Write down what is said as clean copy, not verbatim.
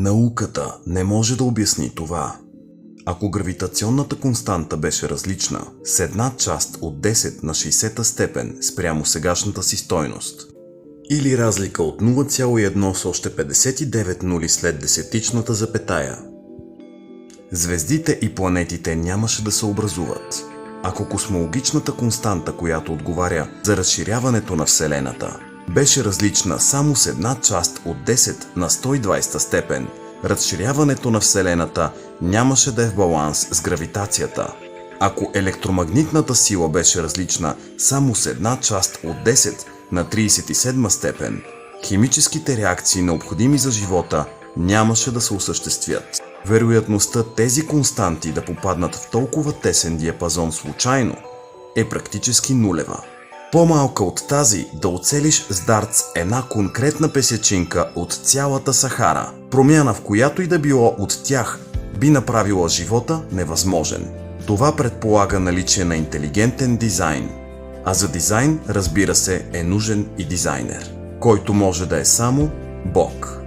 Науката не може да обясни това. Ако гравитационната константа беше различна с една част от 10 на 60-та степен спрямо сегашната си стойност, или разлика от 0,1 с още 59 нули след десетичната запетая, звездите и планетите нямаше да се образуват. Ако космологичната константа, която отговаря за разширяването на Вселената, беше различна само с една част от 10 на 120 степен, разширяването на Вселената нямаше да е в баланс с гравитацията. Ако електромагнитната сила беше различна само с една част от 10 на 37 степен, химическите реакции, необходими за живота, нямаше да се осъществят. Вероятността тези константи да попаднат в толкова тесен диапазон случайно е практически нулева. По-малка от тази да оцелиш с дарц една конкретна песечинка от цялата Сахара, промяна в която и да било от тях, би направила живота невъзможен. Това предполага наличие на интелигентен дизайн. А за дизайн, разбира се, е нужен и дизайнер, който може да е само Бог.